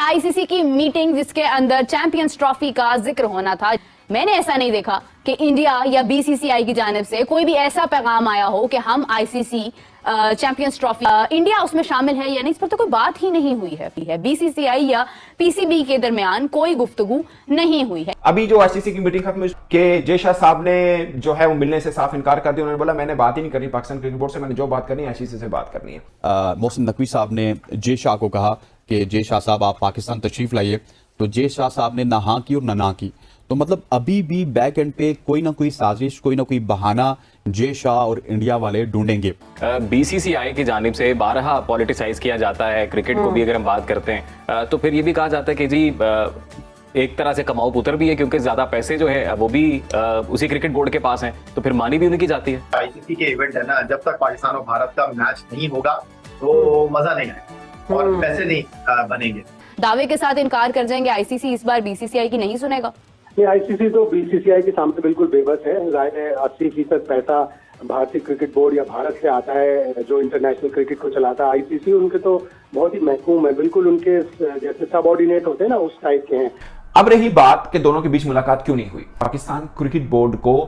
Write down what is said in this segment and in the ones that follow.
ICC की meeting जिसके अंदर चैंपियंस ट्रॉफी का जिक्र होना था। मैंने ऐसा नहीं देखा कि इंडिया या बीसीसीआई की जानिब से कोई भी ऐसा पैगाम आया हो कि हम आईसीसी चैंपियंस ट्रॉफी इंडिया उसमें शामिल है या नहीं, इस पर तो कोई बात ही नहीं हुई है। बीसीसीआई या पीसीबी के दरमियान कोई गुफ्तगू नहीं हुई है। अभी जो आईसीसी की मीटिंग खत्म हुई कि जय शाह साहब ने जो है वो मिलने से साफ इनकार कर दिया। उन्होंने बोला मैंने बात ही नहीं करनी पाकिस्तान क्रिकेट बोर्ड से, मैंने जो बात करनी है आईसीसी से बात करनी है। मोहसिन नकवी साहब ने जय शाह को कहा कि जय शाह साहब आप पाकिस्तान तशरीफ लाइए, तो जय शाह साहब ने ना हाँ की और ना की। तो मतलब अभी भी बैक एंड पे कोई ना कोई साजिश, कोई ना कोई बहाना जय शाह और इंडिया वाले ढूंढेंगे। बीसीसीआई की जानिब से बारहा पॉलिटिसाइज किया जाता है क्रिकेट को भी। अगर हम बात करते हैं तो फिर ये भी कहा जाता है कि जी एक तरह से कमाऊ पुत्र भी है, क्योंकि ज्यादा पैसे जो है वो भी उसी क्रिकेट बोर्ड के पास हैं, तो फिर मानी भी उनकी जाती है। आईसीसी के इवेंट है ना, जब तक पाकिस्तान और भारत का मैच नहीं होगा तो मजा नहीं आएगा और पैसे नहीं बनेंगे। दावे के साथ इनकार कर जाएंगे आईसीसी इस बार बीसीसीआई की नहीं सुनेगा। आईसीसी तो बीसीसीआई के सामने बिल्कुल बेबस है। जाहिर है 80% पैसा भारतीय क्रिकेट बोर्ड या भारत से आता है जो इंटरनेशनल क्रिकेट को चलाता है। आईसीसी उनके तो बहुत ही महकूम है, बिल्कुल उनके जैसे सबऑर्डिनेट होते हैं ना उस टाइप के हैं। अब रही बात कि दोनों के बीच मुलाकात क्यों नहीं हुई। पाकिस्तान क्रिकेट बोर्ड को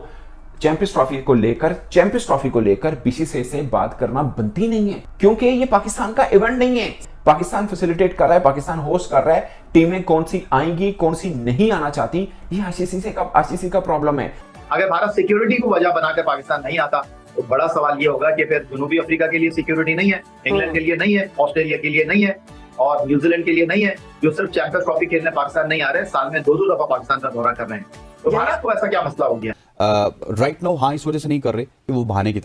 चैंपियंस ट्रॉफी को लेकर बीसीसीआई से बात करना बनती नहीं है, क्योंकि ये पाकिस्तान का इवेंट नहीं है। पाकिस्तान फैसिलिटेट कर रहा है, पाकिस्तान होस्ट कर रहा है, टीमें कौन सी आएंगी कौन सी नहीं आना चाहती, ये आईसीसी का प्रॉब्लम है। अगर भारत सिक्योरिटी को वजह बनाकर पाकिस्तान नहीं आता तो बड़ा सवाल ये होगा कि फिर जनूबी अफ्रीका के लिए सिक्योरिटी नहीं है, इंग्लैंड के लिए नहीं है, ऑस्ट्रेलिया के लिए नहीं है और न्यूजीलैंड के लिए नहीं है, जो सिर्फ चैंपियंस ट्रॉफी खेलने पाकिस्तान नहीं आ रहे, साल में 2-2 दफा पाकिस्तान का दौरा कर रहे हैं। तो भारत को ऐसा क्या मसला हो गया? राइट नाउ हाँ इस वजह से नहीं कर रहे कि वो बहाने की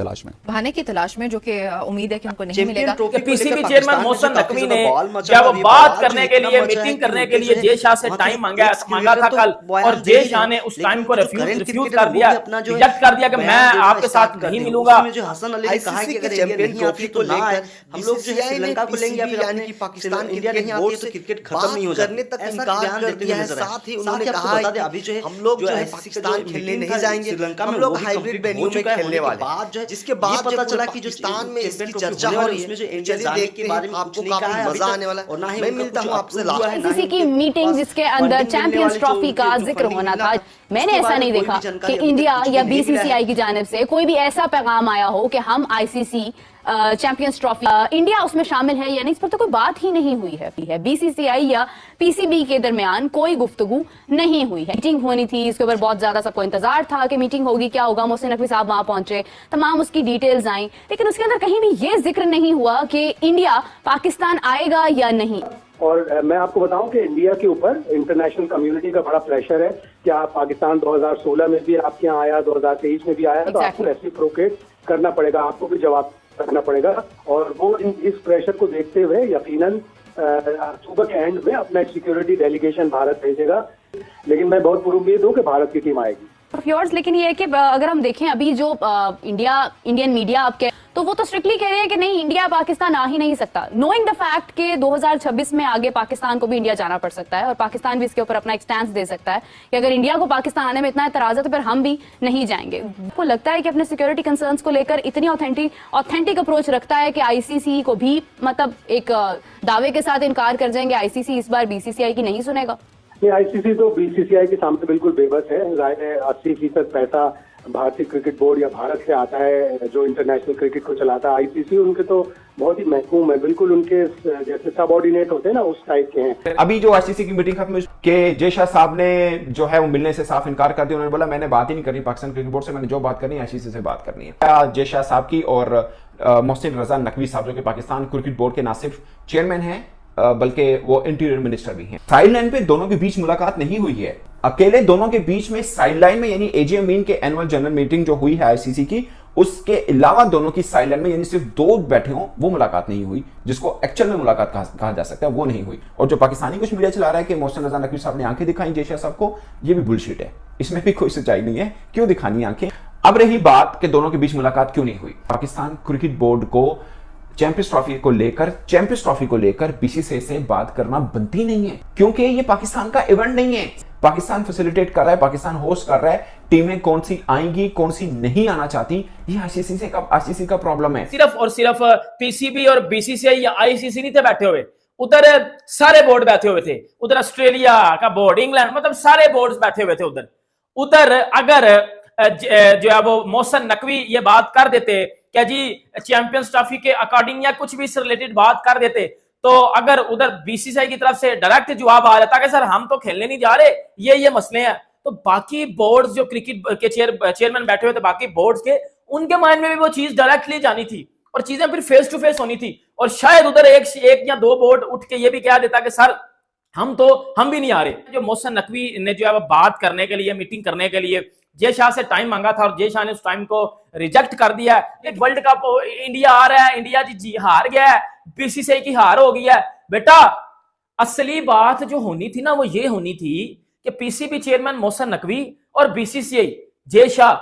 तलाश में, जो कि उम्मीद है कि उनको नहीं मिलेगा। पीसीबी चेयरमैन मोहसिन नकवी ने जब बात करने के लिए, मीटिंग करने के लिए जय शाह से टाइम मांगा था कल, और जय शाह ने उस टाइम को रिफ्यूज कर दिया, रिजेक्ट कर दिया कि मैं आपके साथ नहीं मिलूंगा। हसन अली ने कहा कि अगर चैंपियन ट्रॉफी को ना आए हम लोग जो है श्रीलंका को लेंगे या फिर यानी कि पाकिस्तान इंडिया नहीं आती तो क्रिकेट खत्म नहीं हो करने तक इनकार कर दिया है। साथ ही उन्होंने कहा है अभी जो है हम लोग जो है पाकिस्तान खेलने नहीं जाएंगे, श्रीलंका में लोग हाइब्रिड वेन्यू में खेलने वाले बात जो है, जिसके बाद पता चला कि जो पाकिस्तान में इसकी चर्चा हो रही है उसमें जो इंडिया जाने के बारे में आपको काफी मजा आने वाला है। और ना ही मैं मिलता हूं आपसे आईसीसी की मीटिंग जिसके अंदर चैंपियंस ट्रॉफी का जिक्र होना था। मैंने ऐसा नहीं देखा कि इंडिया या बीसीसीआई की जानिब से कोई भी ऐसा पैगाम आया हो कि हम आईसीसी चैंपियंस ट्रॉफी इंडिया उसमें शामिल है या नहीं, इस पर तो कोई बात ही नहीं हुई है। बीसीसीआई या पीसीबी के दरमियान कोई गुफ्तगू नहीं हुई है। मीटिंग होनी थी, इसके ऊपर बहुत ज्यादा सबको इंतजार था कि मीटिंग होगी, क्या होगा। मोहसिन नकवी साहब वहां पहुंचे, तमाम उसकी डिटेल्स आई, लेकिन उसके अंदर कहीं भी ये जिक्र नहीं हुआ कि इंडिया पाकिस्तान आएगा या नहीं। और मैं आपको बताऊं कि इंडिया के ऊपर इंटरनेशनल कम्युनिटी का बड़ा प्रेशर है कि आप पाकिस्तान 2016 में भी आपके यहाँ आया, 2023 में भी आया, तो आपको रेसिप्रोकेट करना पड़ेगा, आपको भी जवाब रखना पड़ेगा। और वो इस प्रेशर को देखते हुए यकीनन अक्टूबर के एंड में अपना सिक्योरिटी डेलीगेशन भारत भेजेगा, लेकिन मैं बहुत पुरुम्मीद हूँ कि भारत की टीम आएगी। लेकिन ये है कि अगर हम देखें अभी जो इंडियन मीडिया आपके, तो वो तो स्ट्रिक्टली कह रहे हैं कि नहीं इंडिया पाकिस्तान आ ही नहीं सकता, नोइंग द फैक्ट कि 2026 में आगे पाकिस्तान को भी इंडिया जाना पड़ सकता है और पाकिस्तान भी इसके ऊपर अपना एक स्टैंस दे सकता है कि अगर इंडिया को पाकिस्तान आने में इतना एतराज है तो फिर हम भी नहीं जाएंगे। आपको लगता है कि अपने सिक्योरिटी कंसर्न्स को लेकर इतनी ऑथेंटिक अप्रोच रखता है कि आईसीसी को भी मतलब एक दावे के साथ इनकार कर जाएंगे आईसीसी इस बार बीसीसीआई की नहीं सुनेगा? आईसीसी तो बीसीसीआई के सामने बिल्कुल बेबस है। जाहिर है 80% पैसा भारतीय क्रिकेट बोर्ड या भारत से आता है जो इंटरनेशनल क्रिकेट को चलाता है। आईसीसी उनके तो बहुत ही महकूम है, बिल्कुल उनके जैसे सबऑर्डिनेट होते हैं ना उस टाइप के हैं। अभी जो आईसीसी की मीटिंग खत्म हुई कि जय शाह साहब ने जो है वो मिलने से साफ इनकार कर दिया। उन्होंने बोला मैंने बात ही नहीं करनी पाकिस्तान क्रिकेट बोर्ड से, मैंने जो बात करनी है आईसीसी से बात करनी है। जय शाह साहब की और मोहसिन रजा नकवी साहब जो कि पाकिस्तान क्रिकेट बोर्ड के ना सिर्फ चेयरमैन हैं बल्कि वो इंटीरियर मिनिस्टर भी हैं, साइडलाइन पे दोनों के बीच मुलाकात नहीं हुई है। अकेले दोनों के बीच में साइडलाइन में यानी एजीएम मीन के एनुअल जनरल मीटिंग जो हुई है आईसीसी की, उसके अलावा दोनों की साइडलाइन में यानी सिर्फ 2 बैठे हों वो मुलाकात नहीं हुई, जिसको एक्चुअल में मुलाकात कहा जा सकता है, वो नहीं हुई। और जो पाकिस्तानी कुछ मीडिया चला रहा है कि मोहसिन रजा नकवी साहब ने आंखें दिखाई जय शाह साहब को, ये भी बुलशिट है, इसमें भी कोई सच्चाई नहीं है। क्यों दिखानी आंखें? अब रही बात कि दोनों के बीच मुलाकात क्यों नहीं हुई। पाकिस्तान क्रिकेट बोर्ड को चैंपियंस ट्रॉफी को लेकर बीसीसीआई से बात करना बनती नहीं है, क्योंकि ये पाकिस्तान का इवेंट नहीं है। पाकिस्तान फैसिलिटेट कर रहा है, पाकिस्तान होस्ट कर रहा है, टीमें कौन सी आएंगी कौन सी नहीं आना चाहती, ये आईसीसी का प्रॉब्लम है। सिर्फ और सिर्फ पीसीबी और बीसीसीआई या आईसीसी नहीं थे बैठे हुए, उधर सारे बोर्ड बैठे हुए थे, उधर ऑस्ट्रेलिया का बोर्ड, इंग्लैंड, मतलब सारे बोर्ड बैठे हुए थे उधर। उधर अगर जो है वो मोहसिन नकवी ये बात कर देते क्या जी चैंपियंस ट्रॉफी के अकॉर्डिंग या कुछ भी इससे रिलेटेड बात कर देते, तो अगर उधर बीसीसीआई की तरफ से डायरेक्ट जवाब आ जाता कि सर हम तो खेलने नहीं जा रहे, ये मसले हैं, तो बाकी बोर्ड्स जो क्रिकेट के चेयरमैन बैठे हुए थे बाकी बोर्ड्स के, उनके माइंड में भी वो चीज डायरेक्टली जानी थी और चीजें फिर फेस टू फेस होनी थी। और शायद उधर एक या दो बोर्ड उठ के ये भी कह देता कि सर हम भी नहीं आ रहे। जो मोहसिन नकवी ने जो है वो बात करने के लिए, मीटिंग करने के लिए जय शाह से टाइम मांगा था और जय शाह ने उस टाइम को रिजेक्ट कर दिया। एक वर्ल्ड कप इंडिया आ रहा है, इंडिया जी हार गया है, बीसीसीआई की हार हो गई है। बेटा असली बात जो होनी थी ना वो ये होनी थी कि पीसीबी चेयरमैन मोहसिन नकवी और बीसीसीआई जय शाह,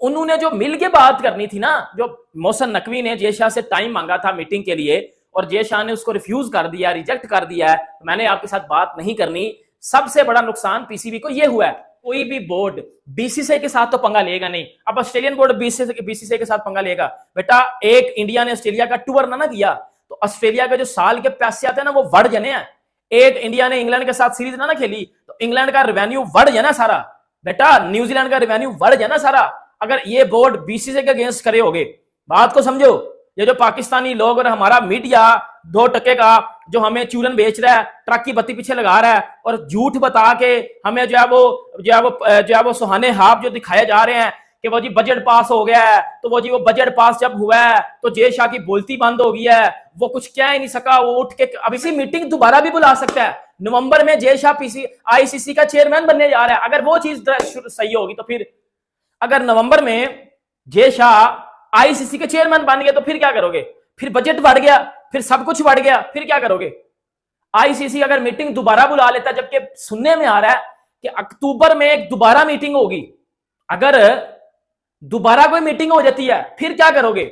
उन्होंने जो मिल के बात करनी थी ना, जो मोहसिन नकवी ने जय शाह से टाइम मांगा था मीटिंग के लिए और जय शाह ने उसको रिफ्यूज कर दिया, रिजेक्ट कर दिया है, मैंने आपके साथ बात नहीं करनी। सबसे बड़ा नुकसान पीसीबी को यह हुआ है। कोई भी बोर्ड बीसीसीआई के साथ तो पंगा लेगा नहीं। अब ऑस्ट्रेलियन बोर्ड बीसीसीआई के साथ पंगा लेगा। बेटा एक इंडिया ने ऑस्ट्रेलिया का टूर ना किया तो ऑस्ट्रेलिया के जो साल के पैसे आते हैं ना वो बढ़ जाने हैं। एक इंडिया ने इंग्लैंड के साथ सीरीज ना खेली तो इंग्लैंड का रेवेन्यू बढ़ जाना सारा। बेटा न्यूजीलैंड का रेवेन्यू बढ़ जाना सारा अगर ये बोर्ड बीसीसीआई के अगेंस्ट करे होगे। बात को समझो। ये जो पाकिस्तानी लोग और हमारा मीडिया 2% का जो हमें चूरन बेच रहा है, ट्रक की बत्ती पीछे लगा रहा है और झूठ बता के हमें जो है वो सुहाने हाफ जो दिखाए जा रहे हैं कि वो जी बजट पास हो गया है, तो वो बजट पास जब हुआ है तो जय शाह की बोलती बंद हो गई है, वो कुछ कह ही नहीं सका, वो उठ के अब इसी मीटिंग दोबारा भी बुला सकता है। नवंबर में जय शाह आईसीसी का चेयरमैन बनने जा रहा है। अगर वो चीज सही होगी तो फिर अगर नवंबर में जय शाह आईसीसी के चेयरमैन बन गए तो फिर क्या करोगे? फिर बजट बढ़ गया, फिर सब कुछ बढ़ गया, फिर क्या करोगे? आईसीसी अगर मीटिंग दोबारा बुला लेता, जबकि सुनने में आ रहा है कि अक्टूबर में एक दोबारा मीटिंग होगी, अगर दोबारा कोई मीटिंग हो जाती है फिर क्या करोगे?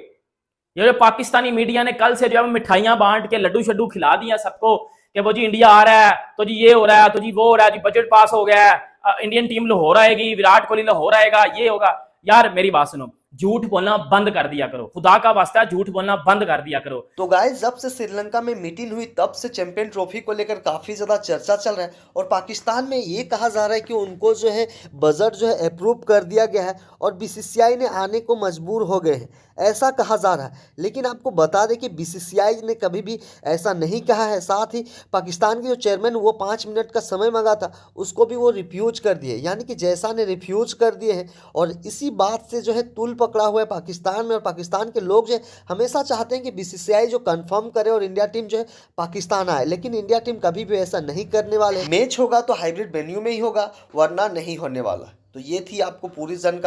ये जो पाकिस्तानी मीडिया ने कल से जो है मिठाइयां बांट के लड्डू शड्डू खिला दिया सबको कि वो जी इंडिया आ रहा है तो जी ये हो रहा है तो जी वो हो रहा है, जी बजट पास हो गया है, इंडियन टीम लाहौर आएगी, विराट कोहली लाहौर आएगा, ये होगा। यार मेरी बात सुनो, झूठ बोलना बंद कर दिया करो, खुदा का वास्ता झूठ बोलना बंद कर दिया करो। तो गाइस जब से श्रीलंका में मीटिंग हुई तब से चैंपियन ट्रॉफी को लेकर काफी ज्यादा चर्चा चल रहा है और पाकिस्तान में ये कहा जा रहा है कि उनको जो है बजट जो है अप्रूव कर दिया गया है और बीसीसीआई ने आने को मजबूर हो गए हैं, ऐसा कहा जा रहा है। लेकिन आपको बता दें कि बीसीसीआई ने कभी भी ऐसा नहीं कहा है। साथ ही पाकिस्तान के जो चेयरमैन वो 5 मिनट का समय मांगा था उसको भी वो रिफ्यूज कर दिए, यानी कि जैसा ने रिफ्यूज कर दिए हैं। और इसी बात से जो है तुल पकड़ा हुआ है पाकिस्तान में और पाकिस्तान के लोग जो है हमेशा चाहते हैं कि बीसीसीआई जो कंफर्म करे और इंडिया टीम जो है पाकिस्तान आए, लेकिन इंडिया टीम कभी भी ऐसा नहीं करने वाले। मैच होगा तो हाइब्रिड वेन्यू में ही होगा वरना नहीं होने वाला। तो ये थी आपको पूरी जानकारी।